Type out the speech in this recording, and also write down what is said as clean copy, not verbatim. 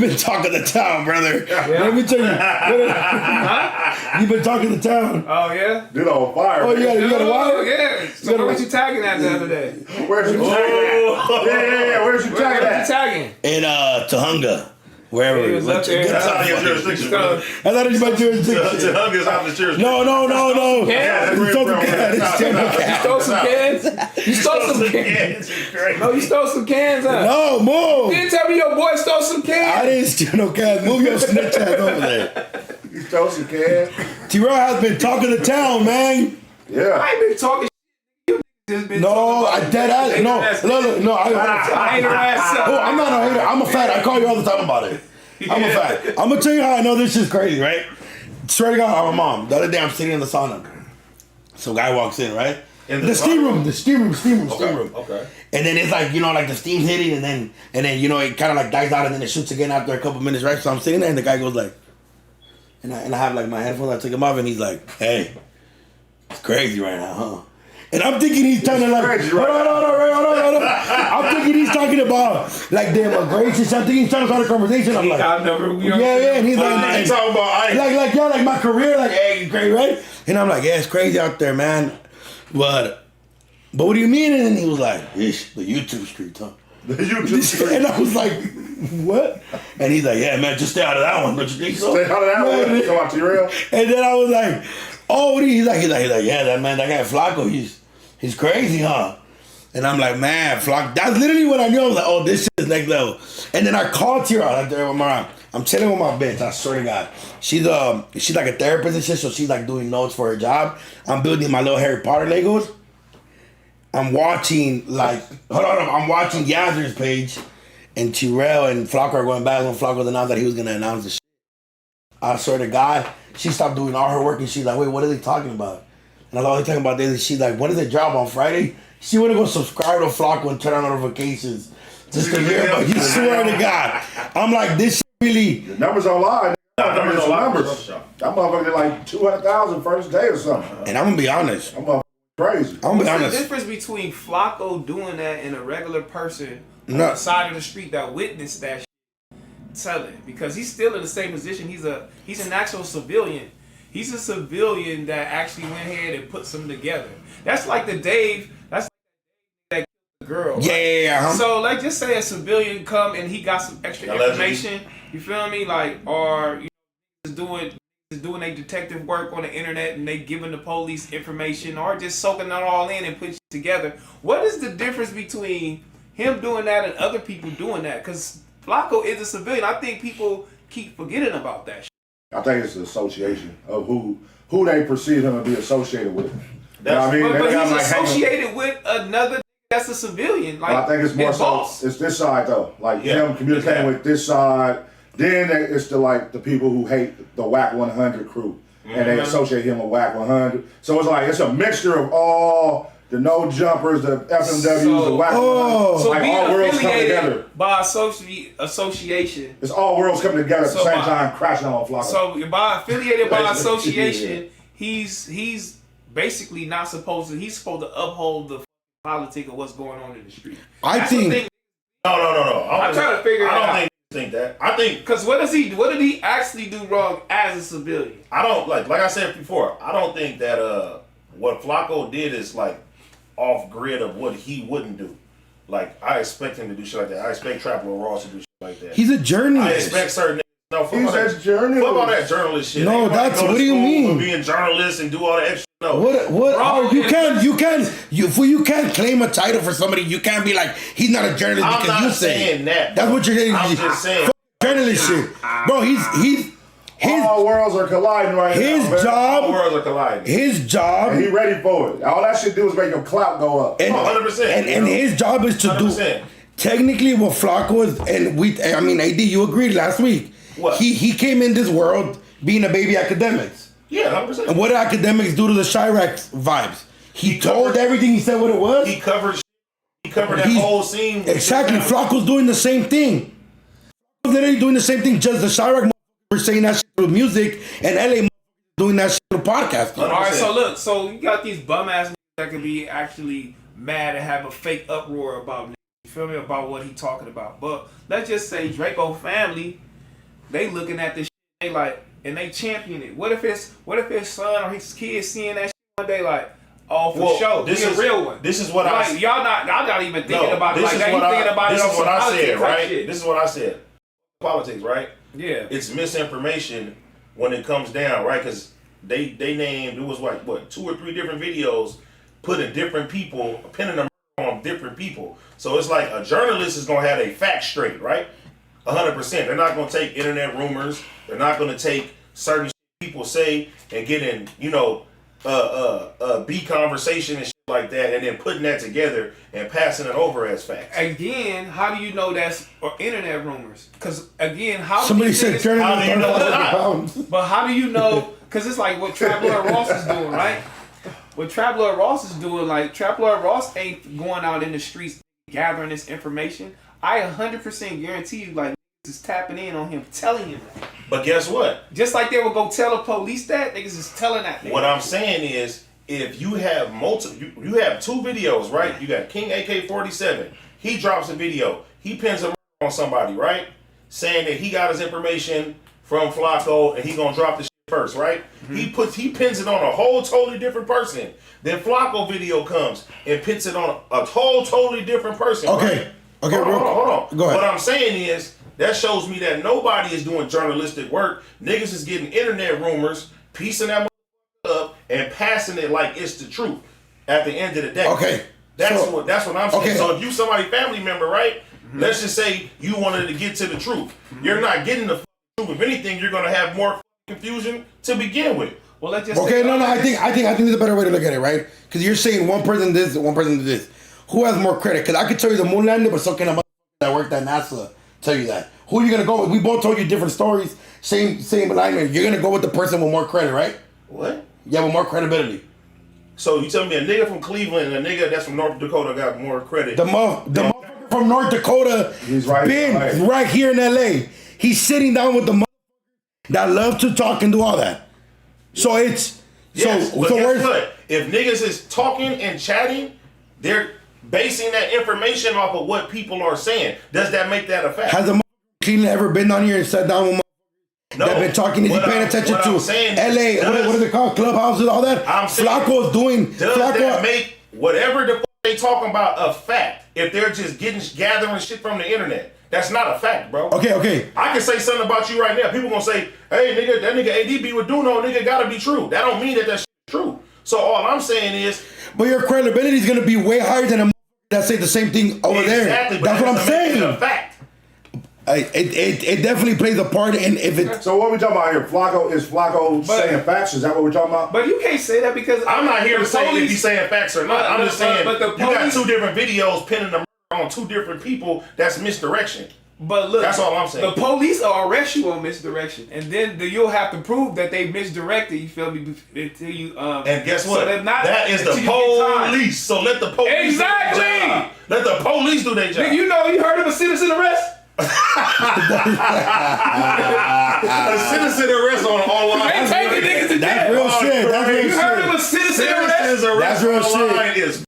you've been talking the town, brother. Yeah. Let me tell you. You've been talking the town. Oh, yeah? Dude on fire. Oh, you got a wire? Oh, yeah. So where was you tagging at the other day? Where's you tagging at? Yeah. Where's you tagging at? Where's you tagging? In Tahunga. Wherever. He was up there. That's out of your jurisdiction. I thought it was my jurisdiction. Tahunga's out of the jurisdiction. No. Cans? You stole some cans. You stole some cans? You stole some cans? No, you stole some cans, huh? No, move. You didn't tell me your boy stole some cans? I didn't steal no cans. Move your snitch ass over there. You stole some cans? T-rell has been talking to town, man. Yeah. I ain't been talking No, I dead ass. No. I ain't her ass up. Oh, I'm not a hater. I'm a fat. I call you all the time about it. I'm a fat. I'm gonna tell you how I know this shit's crazy, right? Swear to God, I'm a mom. The other day, I'm sitting in the sauna. Some guy walks in, right? In the steam room. Okay. And then it's like, like the steam's hitting, and then it kind of like dies out, and then it shoots again after a couple minutes, right? So I'm sitting there, and the guy goes like, and I have like my headphones. I took them off, and he's like, "Hey, it's crazy right now, huh?" And I'm thinking he's trying to like, hold on. I'm thinking he's talking about like the immigration. I'm thinking he's trying to start a conversation. I'm like, yeah. And he's like, talking about like my career, like, hey, great, right? And I'm like, yeah, it's crazy out there, man. But what do you mean? And then he was like, ish, the YouTube streets, huh? The YouTube streets. And I was like, what? And he's like, yeah, man, just stay out of that one. Don't you think so? Stay out of that one. Come on, T-rell. And then I was like, oh, he's like, yeah, that guy Flaco, he's crazy, huh? And I'm like, man, Flaco, that's literally what I knew. I was like, oh, this shit is next level. And then I called T-rell. I'm chilling with my bitch, I swear to God. She's like a therapist and shit, so she's like doing notes for her job. I'm building my little Harry Potter Legos. I'm watching I'm watching Yazer's page, and T-rell and Flaco are going back when Flaco announced that he was gonna announce the shit. I swear to God, she stopped doing all her work and she's like, wait, what are they talking about? And I was always talking about this, and she's like, when does it drop on Friday? She wanna go subscribe to Flaco and turn on notifications just to hear about you. Swear to God. I'm like, this shit really. The numbers online. Numbers. That motherfucker did like 200,000 first day or something. And I'm gonna be honest. I'm crazy. I'm gonna be honest. What's the difference between Flaco doing that and a regular person on the side of the street that witnessed that shit telling? Because he's still in the same position. He's an actual civilian. He's a civilian that actually went ahead and put some together. That's like the Dave. That's like that girl. Right? Yeah. So like, just say a civilian come and he got some extra information. You feel me? Like, or doing a detective work on the internet and they giving the police information, or just soaking it all in and putting it together. What is the difference between him doing that and other people doing that? Because Flaco is a civilian. I think people keep forgetting about that shit. I think it's the association of who they perceive him to be associated with. But he's associated with another that's a civilian. Like, I think it's more so it's this side though. Like him communicating with this side. Then it's the people who hate the Whack 100 crew, and they associate him with Whack 100. So it's a mixture of all the no jumpers, the FMWs, the Whack 100. So like being all worlds come together by association. It's all worlds coming together at the same time, crashing on Flaco. So affiliated by association, he's basically not supposed to. He's supposed to uphold the politic of what's going on in the street. No. I'm trying to figure it out. Think that. I think because what did he actually do wrong as a civilian? I don't like I said before, I don't think that what Flaco did is like off grid of what he wouldn't do. Like, I expect him to do shit like that. I expect Trapper Ross to do shit like that. He's a journalist. I expect certain he's a journalist. Fuck all that journalist shit. No, that's what do you mean? Being journalist and do all that extra. No. You can't claim a title for somebody. You can't be like, he's not a journalist I'm because not you say saying that. That's what you're saying. I'm just saying journalist shit, bro. All worlds are colliding right now. All worlds are colliding. His job. And he ready for it. All that shit do is make your clout go up. 100%. And his job is to 100%. Do. Technically, what Flaco is, and AD, you agreed last week. What? He came in this world being a baby academics. Yeah, 100%. And what did academics do to the Chirac vibes? He told everything. He said what it was. He covered that whole scene. Exactly. Flaco's doing the same thing. Literally doing the same thing. Just the Chirac were saying that shit through music, and LA doing that shit through podcasting. All right, so look, you got these bum ass that can be actually mad and have a fake uproar about, you feel me, about what he talking about. But let's just say Draco family they looking at this shit, they like, and they champion it. What if his son or his kid seeing that shit one day like, oh, for sure, this is a real one. This is what like, y'all not even thinking about it like that. You thinking about it This is what I said, right? Shit. This is what I said. Politics, right? Yeah. It's misinformation when it comes down, right? Because they named, it was like, what, 2 or 3 different videos putting different people, pinning them on different people. So it's like a journalist is going to have a fact straight, right? 100%. They're not going to take internet rumors. They're not going to take certain people say and get in, be conversation and shit like that, and then putting that together and passing it over as facts. Again, how do you know that's internet rumors? Because again, how somebody said how do you know pounds. But how do you know? Because it's like what Traveler Ross is doing, right? What Traveler Ross is doing, like Traveler Ross ain't going out in the streets gathering this information. I 100% guarantee you, like, is tapping in on him, telling him that. But guess what? Just like they would go tell the police that, niggas is telling that. What I'm saying is, if you have you have 2 videos, right? You got King AK-47. He drops a video. He pins a on somebody, right? Saying that he got his information from Flaco and he gonna drop the shit first, right? Mm-hmm. He pins it on a whole totally different person. Then Flaco video comes and pins it on a whole totally different person. Okay. Right? Okay. Hold on. Go ahead. What I'm saying is, that shows me that nobody is doing journalistic work. Niggas is getting internet rumors, piecing that up, and passing it like it's the truth at the end of the day. Okay. That's what I'm saying. Okay. So if you somebody family member, right? Let's just say you wanted to get to the truth. You're not getting the truth. If anything, you're gonna have more confusion to begin with. Well, let's just okay. No. I think there's a better way to look at it, right? Because you're saying one person this, one person this. Who has more credit? Because I could tell you the moon landing, but so can a that worked at NASA tell you that. Who are you gonna go with? We both told you different stories, same alignment. You're gonna go with the person with more credit, right? What? Yeah, with more credibility. So you tell me a nigga from Cleveland and a nigga that's from North Dakota got more credit? The motherfucker from North Dakota, he's right here in LA. He's sitting down with the motherfucker that love to talk and do all that. So it's yes, but so guess what? If niggas is talking and chatting, they're basing that information off of what people are saying. Does that make that a fact? Has a Cleveland ever been down here and sat down with no, that been talking? Is he paying attention to LA? What are they called? Clubhouses, all that? I'm saying, Flaco's doing. Does that make whatever the they talking about a fact? If they're just gathering shit from the internet, that's not a fact, bro. Okay. I can say something about you right now. People gonna say, "Hey, nigga, that nigga ADB with Duno, nigga, gotta be true." That don't mean that shit is true. So all I'm saying is, but your credibility is gonna be way higher than a that say the same thing over there. That's what I'm saying. A fact. It definitely plays a part in if it. So what are we talking about here? Flaco saying facts? Is that what we're talking about? But you can't say that because I'm not here to say if he's saying facts or not. I'm just saying but the you got 2 different videos pinning them on 2 different people. That's misdirection. But look, that's all I'm saying. The police will arrest you on misdirection, and then you'll have to prove that they misdirected. You feel me? Until you and guess what? So that is the police. So let the police exactly do their job. Let the police do their job. Nigga, you heard of a citizen arrest? A citizen arrest on online. They taking niggas to jail. That's real shit. That's real shit. You heard of a citizen arrest? That's real shit. Is